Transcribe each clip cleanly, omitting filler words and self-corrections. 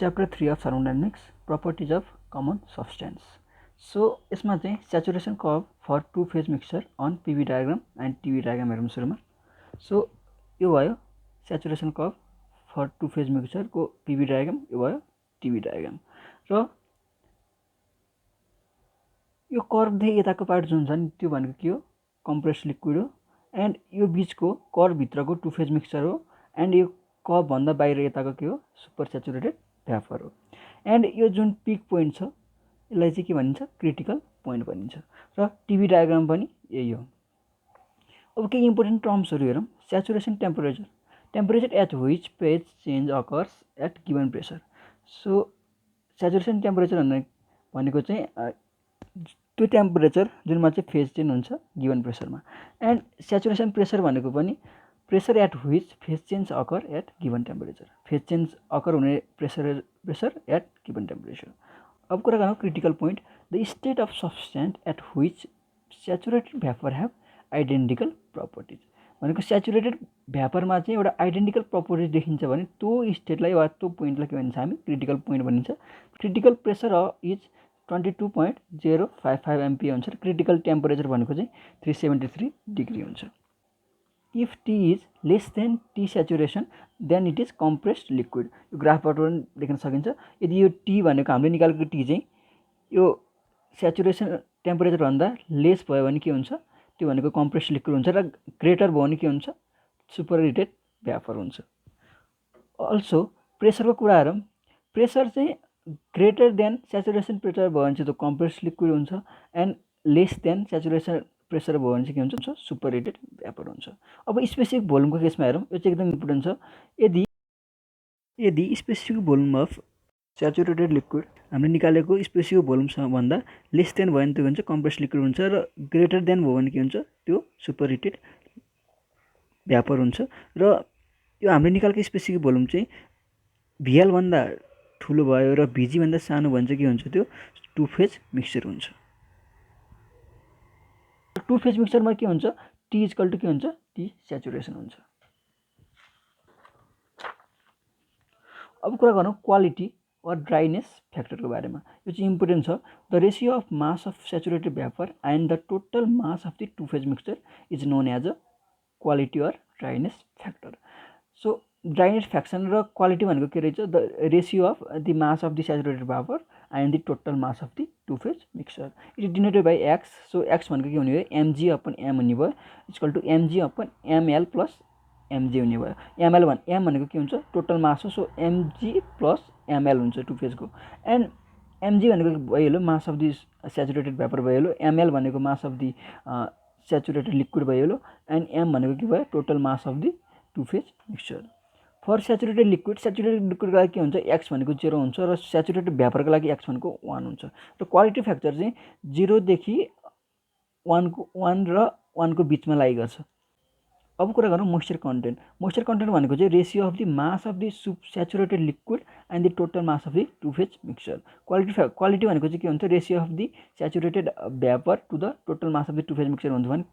Chapter 3 of thermodynamics, properties of common substance. So यसमा चाहिँ saturation curve for two phase mixture on PV diagram and TV diagram हेरौँ सुरुमा. So यो भयो saturation curve for two phase mixture को PV diagram, यो भयो TV diagram. र यो कर्भ देखि यताको पार्ट जुन छ नि त्यो भनेको के हो, compressed liquid हो, एन्ड यो बीचको कर्भ भित्रको टू फेज मिक्सचर हो, एन्ड यो कर्भ भन्दा बाहिर यताको के हो, सुपर सैचुरेटेड भ्यापर हो. एन्ड यो जुन पिक पोइन्ट छ यसलाई चाहिँ के भनिन्छ, क्रिटिकल पोइन्ट भनिन्छ. र टिभी डायग्राम पनि यही हो. अब केही इम्पोर्टेन्ट टर्म्सहरू हेरौँ. Saturation temperature, temperature at which phase change occurs at given pressure. So saturation temperature भनेको चाहिँ त्यो टेम्परेचर जुनमा चाहिँ फेज चेन्ज हुन्छ गिवन प्रेसरमा. एन्ड सैचुरेसन प्रेसर भनेको पनि pressure at which phase change occur at given temperature, phase change occur हुने प्रेसर एट गिवन टेम्परेचर. अब कुरा गरौँ critical point. The state of substance at which saturated vapour have identical properties. भनेको saturated भ्यापरमा चाहिँ एउटा identical properties देखिन्छ भने त्यो स्टेटलाई वा त्यो पोइन्टलाई के भनिन्छ, हामी क्रिटिकल पोइन्ट भनिन्छ. क्रिटिकल प्रेसर इज 22.055 MPa हुन्छ. क्रिटिकल टेम्परेचर भनेको चाहिँ 373 डिग्री हुन्छ. If T is less than T saturation then it is compressed liquid. यो ग्राफबाट पनि देख्न सकिन्छ. यदि यो टी भनेको हामीले निकालेको टी चाहिँ यो सैचुरेसन टेम्परेचरभन्दा लेस भयो भने के हुन्छ, त्यो भनेको कम्प्रेस्ड लिक्विड हुन्छ. र ग्रेटर भयो भने के हुन्छ, सुपर हिटेड भ्यापर हुन्छ. अल्सो प्रेसरको कुरा हेरौँ. प्रेसर चाहिँ ग्रेटर देन सैचुरेसन प्रेसर भयो भने चाहिँ त्यो कम्प्रेस्ड लिक्विड हुन्छ, and less than saturation pressure भयो भने चाहिँ के हुन्छ, सुपर हिटेड भ्यापर हुन्छ. अब स्पेसिफिक भोल्युमको केसमा हेरौँ. यो चाहिँ एकदम इम्पोर्टेन्ट छ. यदि specific volume of saturated liquid हामीले निकालेको स्पेसिफिक भोल्युमसँग भन्दा लेस देन भयो भने त्यो हुन्छ कम्प्रेस्ड लिक्विड हुन्छ, र ग्रेटर देन भयो भने के हुन्छ, त्यो सुपर हिटेड भ्यापर हुन्छ. र यो हामीले निकालेको स्पेसिफिक भोल्युम चाहिँ VL भन्दा ठुलो भयो र VG भन्दा सानो भयो भने चाहिँ के हुन्छ, त्यो टू फेज मिक्सचर हुन्छ. टू फेज मिक्सचरमा के हुन्छ, टी इक्वल टू के हुन्छ, टी सैचुरेसन हुन्छ. अब कुरा गरौँ क्वालिटी और ड्राइनेस फ्याक्टरको बारेमा. यो चाहिँ इम्पोर्टेन्ट छ. The ratio of mass of saturated vapour and the total mass of the two phase mixture is known as a quality or dryness factor. So dryness fraction र quality भनेको के रहेछ, the ratio of the mass of the saturated vapour and the total mass of the two phase mixture. It is denoted by x. So x भनेको के हुने भयो, mg upon m हुने भयो, equal to mg upon ml plus mg हुने भयो. m भनेको के हुन्छ, टोटल मास हो. सो mg प्लस ml हुन्छ टू फेजको. एन्ड mg भनेको भइहाल्यो mass of the saturated vapour भइहाल्यो, ml भनेको mass of the saturated liquid भइहाल्यो, एन्ड m भनेको के भयो, total mass of the two phase mixture. For saturated लिक्विडको लागि के हुन्छ, x भनेको 0 हुन्छ, र सैचुरेटेड भ्यापरको लागि x भनेको 1 हुन्छ. र क्वालिटी फ्याक्टर चाहिँ 0 देखि 1 र 1 को बिचमा लागि गर्छ. अब कुरा गरौँ मोइस्चर कन्टेन्ट. मोइस्चर कन्टेन्ट भनेको चाहिँ ratio of the mass of the saturated liquid and the total mass of the two phase mixture. Quality भनेको चाहिँ के हुन्छ, ratio of the saturated vapour to the total mass of the two phase mixture हुन्छ भने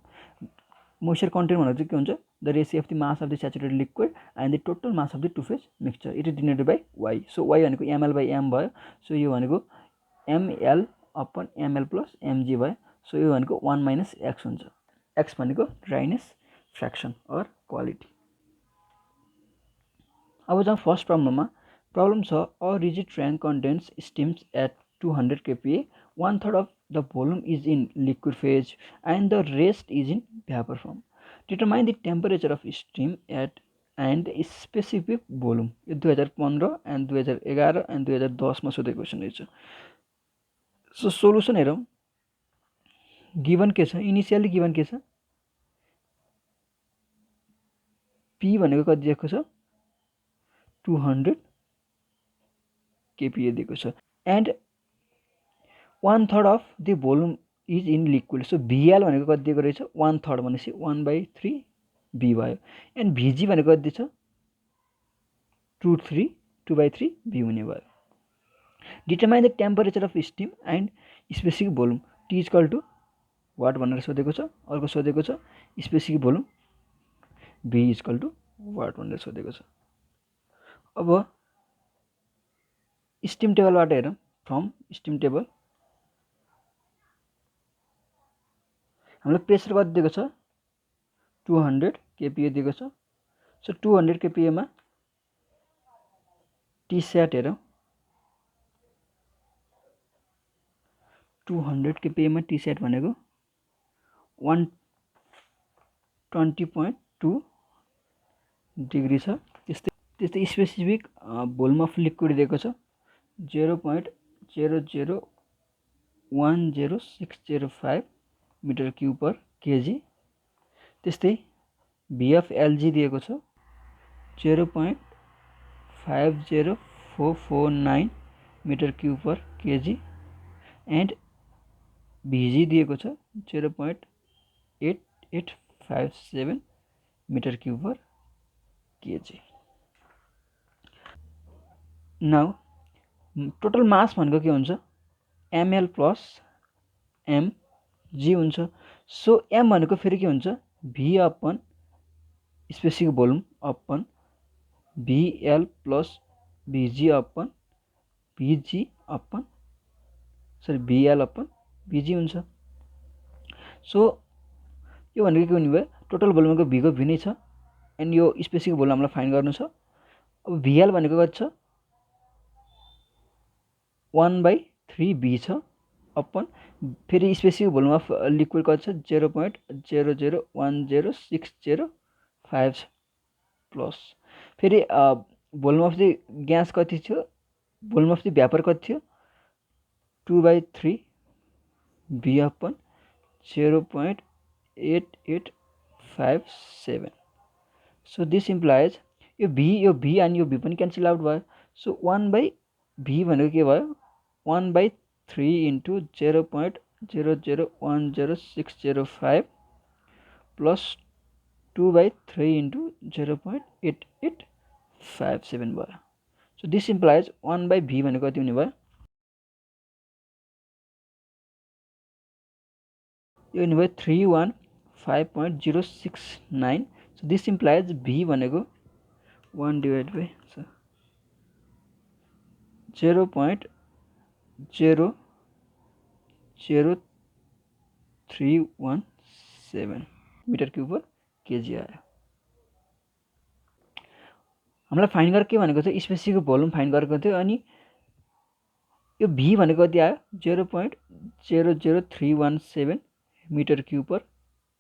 moisture content भनेको चाहिँ के हुन्छ, the ratio of the mass of the saturated liquid and the total mass of the two phase mixture. It is denoted by y. So y भनेको ml/m भयो. So यो भनेको ml upon ml plus mg भयो. So यो भनेको 1 minus x हुन्छ. x भनेको dryness fraction or quality. अब जाउँ फर्स्ट प्रब्लममा. प्रब्लम छ, a rigid tank contains steams at 200 kPa, 1/3 of the volume is in liquid phase and the rest is in vapour form. Determine the temperature of steam at and specific volume. यो 2015 and 2011 and 2010मा सोधेको question रहेछ. So solution हेरौँ. Given के छ, initially given के छ, P भनेको कति दिएको छ, 200 kPa दिएको छ, and 1/3 of the volume is in liquid. So VL भनेको कति दिएको रहेछ, 1/3 भनेपछि 1/3 B भयो. एन्ड VG भनेको कति छ, 2/3 B हुने भयो. Determine the temperature of steam and specific volume. T equal to what भनेर सोधेको छ. अर्को सोधेको छ specific volume, B equal to what भनेर सोधेको छ. अब स्टिम टेबलबाट हेरौँ फ्रम स्टिम टेबल हामीलाई प्रेसर कति दिएको छ 200 kPa दिएको छ सो 200 kPa मा Tsat हेरौँ 200 kPa मा Tsat भनेको 120.2 डिग्री छ त्यस्तै स्पेसिफिक भोल्युम अफ लिक्विड दिएको छ 0.0010605 मिटर क्युब पर केजी त्यस्तै V अफ LG दिएको छ 0.50449 metre cube per kg and VG दिएको छ 0.8857 metre cube per kg now total mass भनेको के हुन्छ ml प्लस mg हुन्छ सो m भनेको फेरि के हुन्छ v upon specific volume upon vl plus vg upon vl upon vg हुन्छ सो यो भनेको के हुने भयो टोटल भोल्युमको v को v नै छ एन्ड यो स्पेसिफिक भोल्युम हामीलाई फाइन्ड गर्नु छ अब vl भनेको कति छ 1/3v छ अपन फेरि स्पेसिफिक भोल्युम अफ लिक्विड कति छ 0.0010605 प्लस फेरि भोल्युम अफ द ग्यास कति थियो भोल्युम अफ द भ्यापर कति थियो 2/3v upon 0.8857 so this implies यो v अनि यो v पनि क्यान्सल आउट भयो सो 1/v भनेको के भयो 1/3 इन्टु 0.0010605 प्लस 2/3 इन्टु 0.8857 भयो सो दिस इम्प्लाइज 1/v भनेको कति हुने भयो यो हुने भयो 315.069 सो दिस इम्प्लाइज v भनेको 1 divide by 0.00317 metre cube per kg आयो हामीलाई फाइन्ड गरेर के भनेको थियो स्पेसिफिक भोल्युम फाइन्ड गरेको थियो अनि यो v भनेको कति आयो 0.00317 मिटर क्युब पर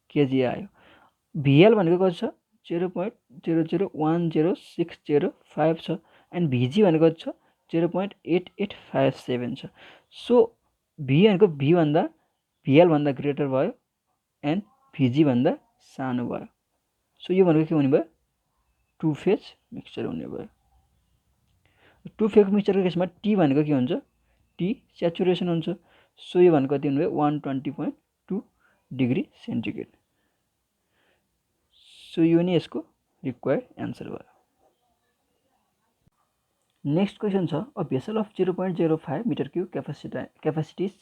केजी आयो vl भनेको कति छ 0.0010605 छ एन्ड vg भनेको कति छ 0.8857 छ सो v भनेको vl भन्दा ग्रेटर भयो एन्ड vg भन्दा सानो भयो सो यो भनेको के हुने भयो टु फेज मिक्सचर हुने भयो टु फेज मिक्सचरको केसमा टी भनेको के हुन्छ टी स्याचुरेसन हुन्छ सो यो भनेको कति हुने भयो 120.2 डिग्री सेन्टिग्रेड सो यो नै यसको रिक्वायर्ड एन्सर भयो नेक्स्ट क्वेसन छ a vessel of 0.05 metre cube capacities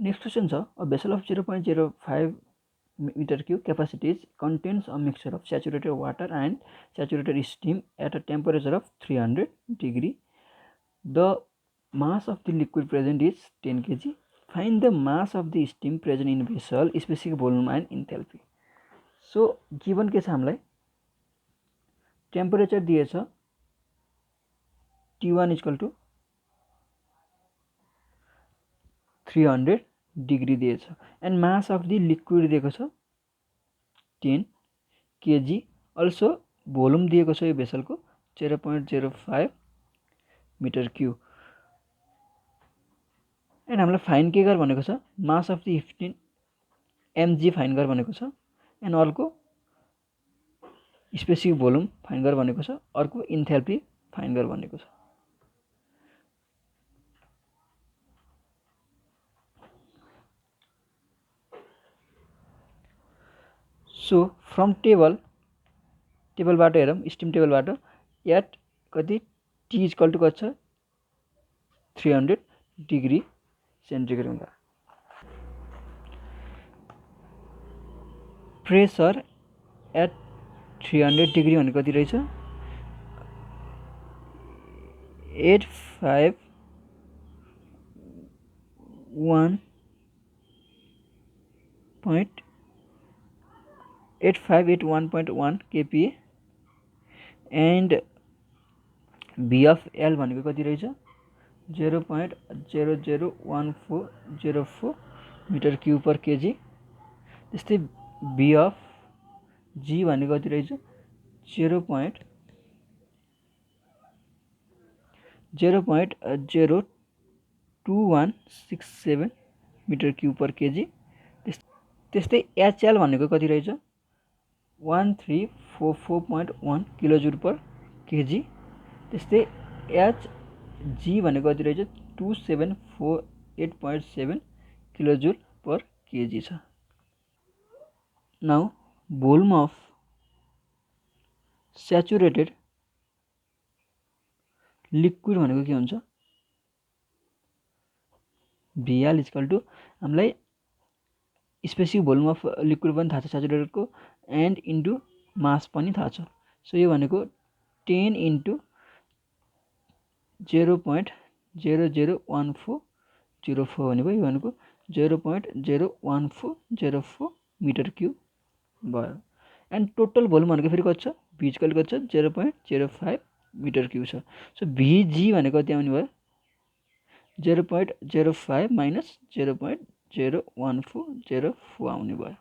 next question छ a vessel of 0.05 meter cube capacities contains a mixture of saturated water and saturated steam at a temperature of 300 degree. The mass of the liquid present is 10 kg. Find the mass of the steam present in vessel, specific volume and enthalpy. So given के छ हामीलाई temperature दिएछ T1 equal to 300 degree दिएछ and mass of the liquid दिएको छ 10 kg also volume दिएको छ यो भेसलको 0.05 मिटर क्युब एन्ड हामीलाई फाइन के गर भनेको छ mass of the 15 mg fine गर भनेको छ एन्ड अर्को स्पेसिफिक भोल्युम फाइन गर भनेको छ अर्को इन्थाल्पी फाइन गर भनेको छ सो फ्रम टेबलबाट हेरौँ स्टिम टेबलबाट एट कति टी इक्वल टु कति छ 300 डिग्री सेन्टिग्रेड हुँदा प्रेसर एट 300 डिग्री भनेको कति रहेछ 85 1.8581.1 kPa and B of L भनेको कति रहेछ 0.001404 मिटर क्युब पर केजी। त्यस्तै B अफ G भनेको कति रहेछ 0.02167 मिटर क्युब पर केजी। त्यस्तै HL भनेको कति रहेछ 1344.1 किलोजुल पर केजी। त्यस्तै HG भनेको कति रहेछ 2748.7 किलोजुल पर केजी छ। Now volume of saturated liquid भनेको के हुन्छ VL इक्वल टु हामीलाई स्पेसिफिक भोल्युम अफ लिक्विड पनि थाहा छ स्याचुरेटेडको एन्ड इन्टु मास पनि थाहा छ। सो यो भनेको 10 इन्टु 0.001404 भनेको यो भनेको 0.01404 मिटर क्युब भयो। एन्ड टोटल भोल्युम भनेको फेरि कति छ V इक्वल कति छ 0.05 मिटर क्युब छ। सो VG भनेको कति आउने भयो 0.05 माइनस 0.01404 आउने भयो।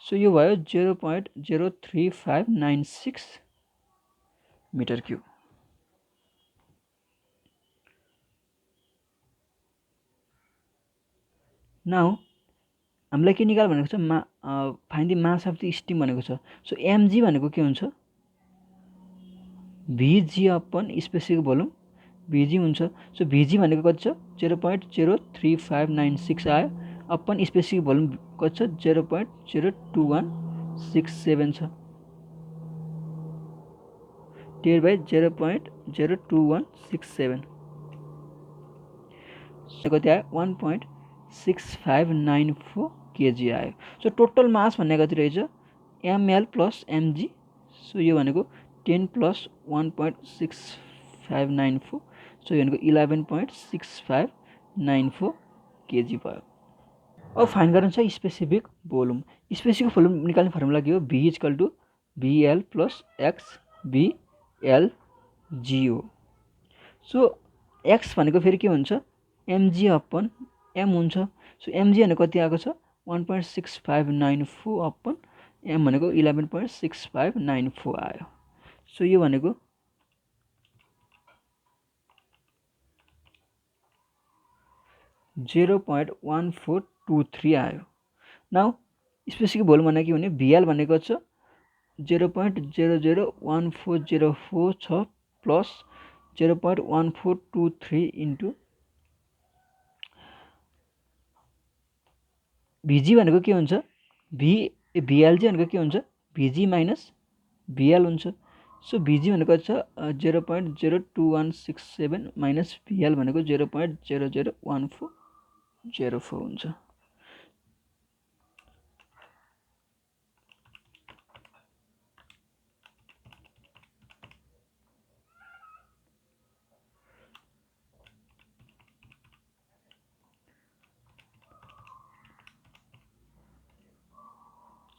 सो यो भयो 0.03596 मिटर क्युब। नाउ हामीलाई के निकाल भनेको छ find the mass of the steam भनेको छ। सो mg भनेको के हुन्छ Vg upon specific volume Vg हुन्छ। सो Vg भनेको कति छ 0.03596 आयो अपन स्पेसिफिक भोल्युम कति छ 0.02167 छ डिवाइड बाइ 0.02167 कति आयो 1.6594 केजी आयो। सो टोटल मास भन्ने कति रहेछ ml प्लस mg। सो यो भनेको 10 प्लस 1.6594 सो यो भनेको 11.6594 केजी भयो। अब फाइन गर्नु छ स्पेसिफिक भोल्युम। स्पेसिफिक भोल्युम निकाल्ने फर्मुला के हो V equal to VL plus x VLG हो। सो एक्स भनेको फेरि के हुन्छ mg अपन m हुन्छ। सो mg भनेको कति आएको छ 1.6594 अपन m भनेको 11.6594 आयो। सो यो भनेको 0.1423 आयो। नाउ स्पेसिफिक भोल्युम भनेको के भने VL भनेको छ 0.00140 छ प्लस 0.1423 इन्टु VG भनेको के हुन्छ VLG भनेको के हुन्छ VG माइनस VL हुन्छ। सो VG भनेको छ 0.02167 माइनस VL भनेको 0.001404 हुन्छ।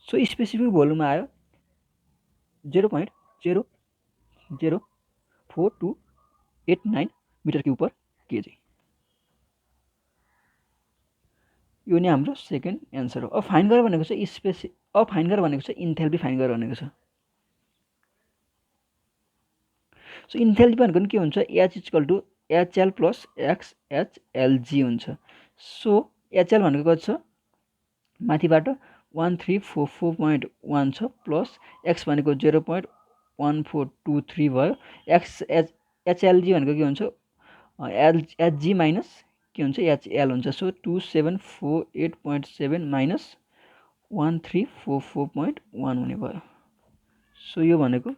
सो स्पेसिफिक भोल्युम आयो 0.00428 मिटर क्युब पर केजी। यो नै हाम्रो सेकेन्ड एन्सर हो। अब फाइन गर भनेको छ इन्थेल्पी फाइन गर भनेको छ। सो इन्थेल्पी भनेको के हुन्छ H equal to HL plus XHLG हुन्छ। सो HL भनेको कति छ माथिबाट 1344.1 छ प्लस x भनेको 0.1423 भयो। HLG भनेको के हुन्छ HG माइनस के हुन्छ HL हुन्छ। सो 2748.7 माइनस 1344.1 हुने भयो। सो यो भनेको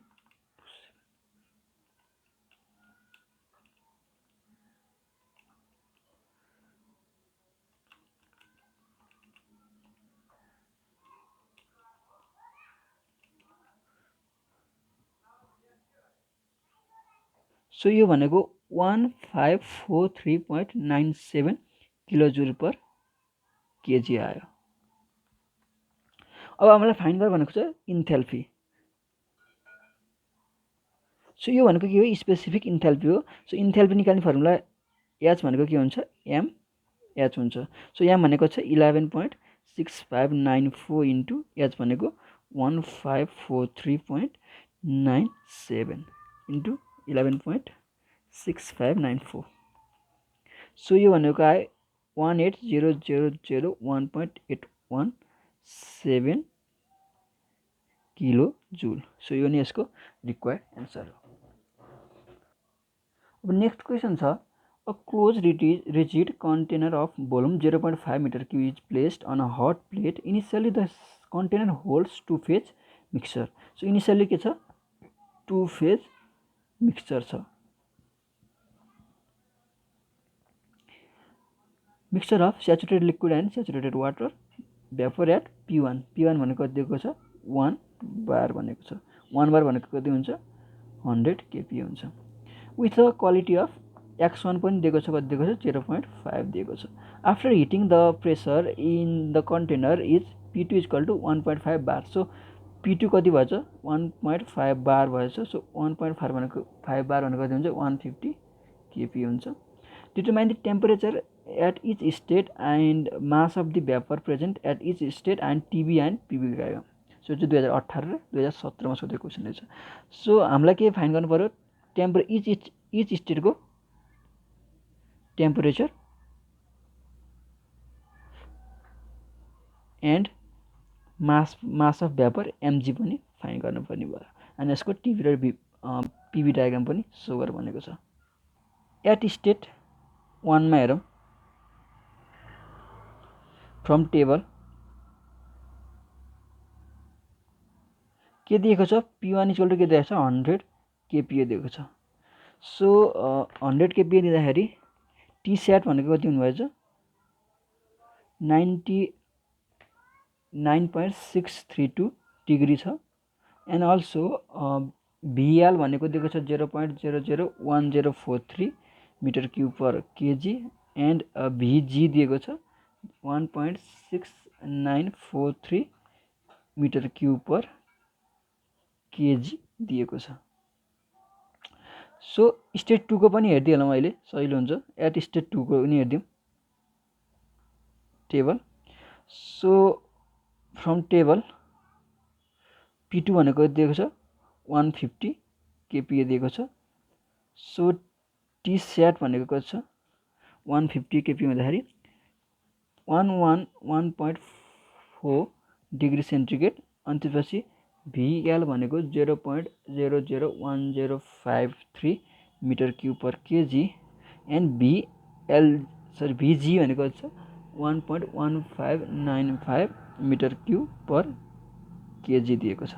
सो यो भनेको 1543.97 किलोजुल पर केजी आयो। अब हामीलाई फाइन्ड गर भनेको छ इन्थेल्पी। सो यो भनेको के हो, स्पेसिफिक इन्थेल्पी हो। सो इन्थेल्पी निकाल्ने फर्मुला एच भनेको के हुन्छ, एम एच हुन्छ। सो एम भनेको छ 11.6594 इन्टु एच भनेको 1543.97 इन्टु 11.6594। सो यो भनेको आयो 18000 1.817 किलो जुल। सो यो नै यसको रिक्वायर्ड एन्सर हो। अब नेक्स्ट क्वेसन छ, a close rigid container of volume 0.5 meter cube is placed on a hot plate. Initially the container holds two phase mixture. So initially के छ, two phase mixture छ। mixture of saturated liquid and saturated water vapor at P1 भनेको कति दिएको छ, 1 बार भनेको छ। 1 बार भनेको कति हुन्छ, 100 kPa हुन्छ। With the quality of x1 पनि दिएको छ, कति दिएको छ, 0.5 दिएको छ। After heating the pressure in the container is P2 equal to 1.5 bar. So P2 कति भएछ, 1.5 बार भएछ। सो 1.5 भनेको 5 बार भनेको कति हुन्छ, 150 kPa हुन्छ। Determine the temperature at each state and mass of the vapour present at each state and TB and PB आयो। So चाहिँ 2018 र 2017मा सोधेको क्वेसन रहेछ। सो हामीलाई के फाइन्ड गर्नु पर्यो, इच स्टेटको temperature and mass of vapour MG पनि फाइन्ड गर्नुपर्ने भयो। अनि यसको टिभी र पिबी डायग्राम पनि सो गर भनेको छ। एट स्टेट 1 मा हेरौँ, फ्रम टेबल के दिएको छ, P1 इक्वल टु के दिएको छ, 100 kPa दिएको छ। सो 100 kPa दिँदाखेरि टी स्याट भनेको कति हुनुभएछ, 99.632 डिग्री छ। एन्ड अल्सो भिएल भनेको दिएको छ 0.001043 metre cube per kg and VG दिएको छ 1.6943 मिटर क्युब पर केजी दिएको छ। सो स्टेट 2 को पनि हेर्दिहालौँ अहिले, सजिलो हुन्छ। एट स्टेट 2 को पनि हेर्दिउँ table. So from table P2 भनेको दिएको छ 150 kPa दिएको छ। सो टी स्याट भनेको कति छ, 150 kPa हुँदाखेरि 111.4 डिग्री सेन्टिग्रेड। अनि त्यसपछि भिएल भनेको 0.001053 metre cube per kg and VG भनेको छ 1.1595 मिटर क्युब पर केजी दिएको छ।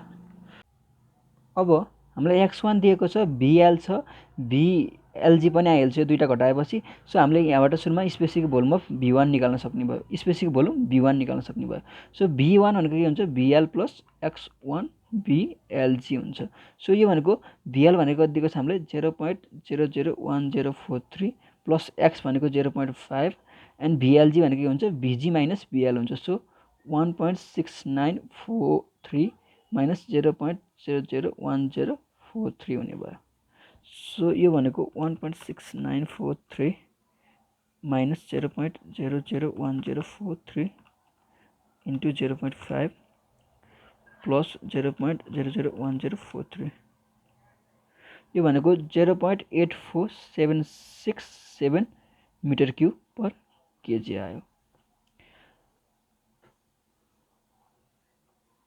अब हामीलाई x1 दिएको छ, भिएल छ, भिएलजी पनि आइहाल्छ दुईटा घटाएपछि। सो हामीले यहाँबाट सुरुमा स्पेसिफिक भोल्युम अफ V1 निकाल्न सक्ने भयो, स्पेसिफिक भोल्युम V1 निकाल्न सक्ने भयो। सो V1 भनेको के हुन्छ, भिएल प्लस x1 भिएलजी हुन्छ। सो यो भनेको भिएल भनेको दिएको छ हामीले 0.001043 प्लस x भनेको 0.5 एन्ड भिएलजी भनेको के हुन्छ, भिजी माइनस भिएल हुन्छ। सो 1.6943 माइनस 0.001043 हुने भयो। सो यो भनेको 1.6943 माइनस 0.001043 इन्टु 0.5 प्लस 0.001043, यो भनेको 0.84767 मिटर क्युब पर केजी आयो।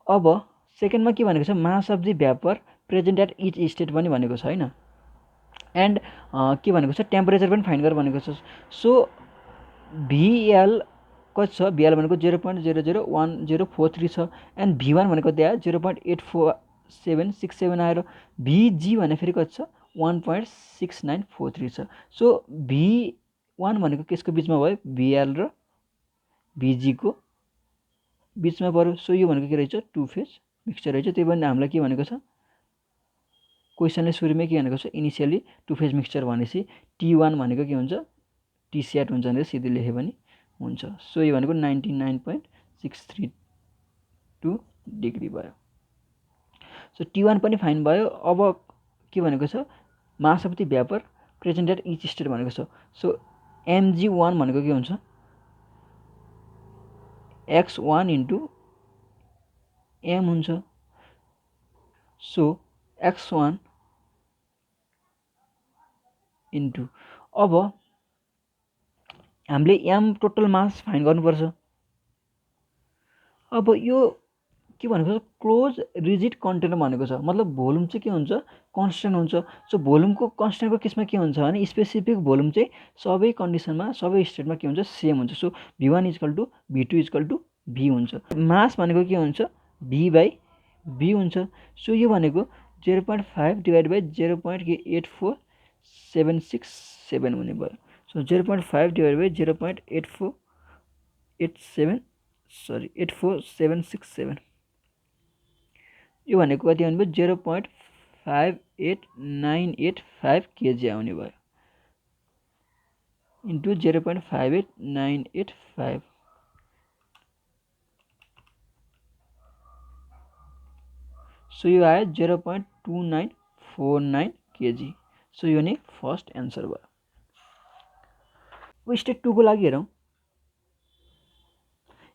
अब सेकेन्डमा के भनेको छ, mass of the vapour present at each state पनि भनेको छ हैन। एन्ड के भनेको छ, टेम्परेचर पनि फाइन्ड गर भनेको छ। सो भिएल कति छ, भिएल भनेको 0.001043 छ एन्ड V1 भनेको त्यहाँ 0.84767 आएर भिजी भने फेरि कति छ, 1.6943 छ। सो V1 भनेको केसको बिचमा भयो, भिएल र भिजी को बिचमा पर्यो। सो यो भनेको के रहेछ, टु फेज मिक्सचर रहेछ। त्यही पनि हामीलाई के भनेको छ, क्वेसनले सुरुमै के भनेको छ इनिसियली टु फेज मिक्सचर भनेपछि T1 भनेको के हुन्छ T स्याट हुन्छ भनेर सिधै लेखे पनि हुन्छ। सो यो भनेको 99.632 डिग्री भयो। सो T1 पनि फाइन भयो। अब के भनेको छ mass of the vapour present at each state भनेको छ। सो mg1 भनेको के हुन्छ x1 इन्टु m हुन्छ। सो x1 इन्टु अब हामीले m टोटल मास फाइन गर्नुपर्छ। अब यो के भनेको छ क्लोज रिजिड कन्टेनर भनेको छ, मतलब भोल्युम चाहिँ के हुन्छ कन्स्टेन्ट हुन्छ। सो भोल्युमको कन्स्टेन्टको केसमा के हुन्छ भने स्पेसिफिक भोल्युम चाहिँ सबै कन्डिसनमा सबै स्टेटमा के हुन्छ सेम हुन्छ। So v1 equal to v2 equal to v हुन्छ। मास भनेको के हुन्छ v/v हुन्छ। सो यो भनेको 0.5 डिभाइड बाई 0.8477 हुने भयो। सो 0.5 डिभाइड बाई 0.8477 यो भनेको कति आउने भयो 0.58985 kg आउने भयो इन्टु 0.58985। सो यो आयो 0.2949 kg। सो यो नै फर्स्ट एन्सर भयो। अब स्टेट 2 को लागि हेरौँ।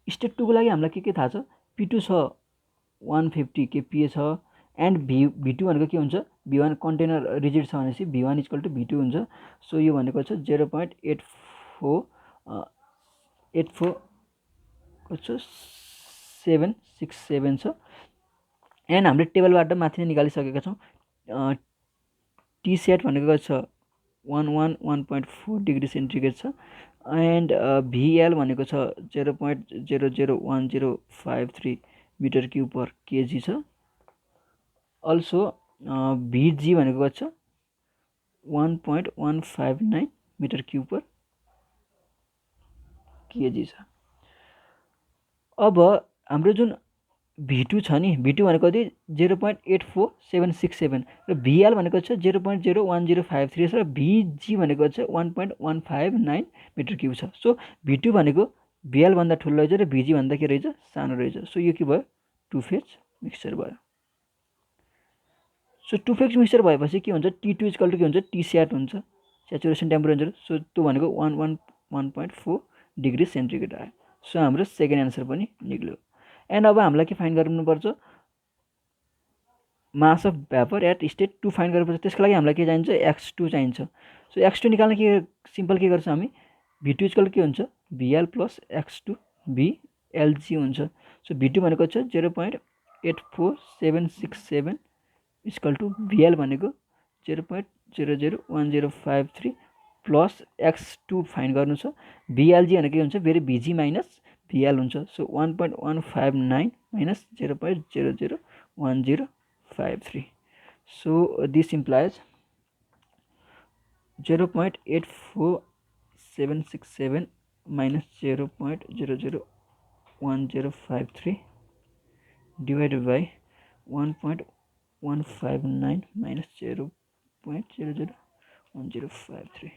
स्टेट 2 को लागि हामीलाई के थाहा छ P2 छ 150 kPa छ एन्ड V2 भनेको के हुन्छ V1 कन्टेनर रिजिड छ भनेपछि V1 इक्वल टु V2 हुन्छ। सो यो भनेको छ 0.84767 छ एन्ड हामीले टेबलबाट माथि नै निकालिसकेका छौँ। T स्याट भनेको छ 1.4 डिग्री सेन्टिग्रेड छ एन्ड VL भनेको छ 0.001053 मिटर क्युब पर केजी छ। अल्सो VG भनेको छ 1.159 मिटर क्युब पर केजी छ। अब हाम्रो जुन V2 छ नि V2 भनेको कति 0.84767 र VL भनेको छ 0.01053 र VG भनेको छ 1.159 मिटर क्युब छ। सो V2 भनेको VL भन्दा ठुलो रहेछ र VG भन्दा के रहेछ सानो रहेछ। सो यो के भयो टु फेज मिक्सचर भयो। सो टु फेज मिक्सचर भएपछि के हुन्छ T2 इक्वल टु के हुन्छ T स्याट हुन्छ सेचुरेसन टेम्परेचर। सो त्यो भनेको 1.4 डिग्री सेन्टिग्रेड आयो। सो हाम्रो सेकेन्ड एन्सर पनि निक्ल्यो। एन्ड अब हामीलाई के फाइन गर्नुपर्छ mass of vapour at state 2 find गर्नुपर्छ। त्यसको लागि हामीलाई के चाहिन्छ x2 चाहिन्छ। सो x2 निकाल्न के सिम्पल के गर्छ हामी V2 इक्वल के हुन्छ VL प्लस x2 VLG हुन्छ। सो V2 भनेको छ 0.84767 इक्वल टु VL भनेको 0.001053 प्लस x2 फाइन गर्नु छ। VLG भनेको के हुन्छ फेरि VG माइनस VL हुन्छ। So 1.159 minus 0.001053। So this implies 0.84767 minus 0.001053 divided by 1.159 minus 0.001053.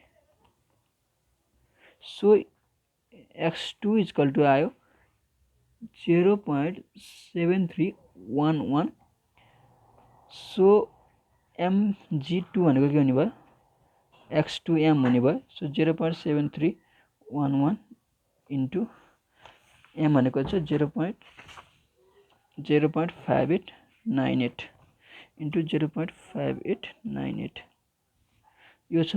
So x2 is equal to आयो 0.7311. So mg2 भनेको के हुने भयो x2m हुने भयो। सो 0.7311 इन्टु m भनेको छ 0.5898 इन्टु 0.5898 यो छ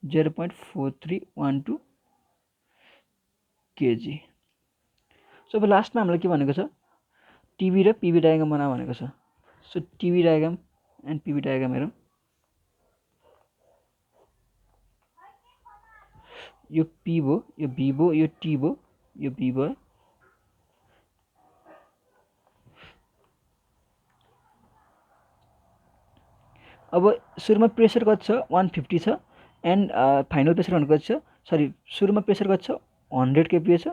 0.4312 kg। सो अब लास्टमा हामीलाई के भनेको छ टिभी र पिभी डायग्राम बना भनेको छ। So TV diagram and PV diagram हेरौँ। यो P भयो यो B भयो यो T भयो यो B भयो। अब सुरुमा प्रेसर कति छ 150 छ एन्ड फाइनल प्रेसर भनेको छ सरी सुरुमा प्रेसर कति छ 100 kPa छ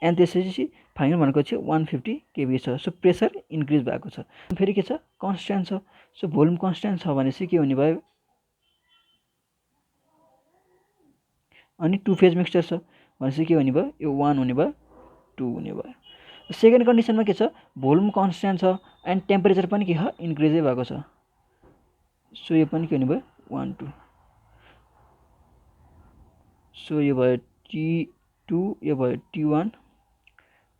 एन्ड त्यसपछि फाइनल भनेको चाहिँ 150 केभी छ। सो प्रेसर इन्क्रिज भएको छ। फेरि के छ, कन्स्ट्यान्ट छ। सो भोल्युम कन्स्ट्यान्ट छ भनेपछि के हुने भयो, अनि टु फेज मिक्सचर छ भनेपछि के हुने भयो, यो 1 हुने भयो, 2 हुने भयो। सेकेन्ड कन्डिसनमा के छ, भोल्युम कन्स्ट्यान्ट छ एन्ड टेम्परेचर पनि के छ, इन्क्रिजै भएको छ। सो यो पनि के हुने भयो, 1 2। सो यो भयो T2, यो भयो T1,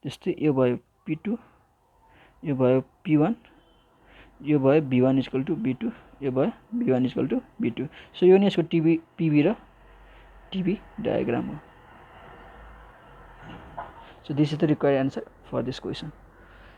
त्यस्तै यो भयो P2, यो भयो P1, यो भयो V1 इक्वल टु V2, यो भयो V1 equal to V2। So यो नै यसको PV र TV डायग्राम हो। So this is the required answer for this question.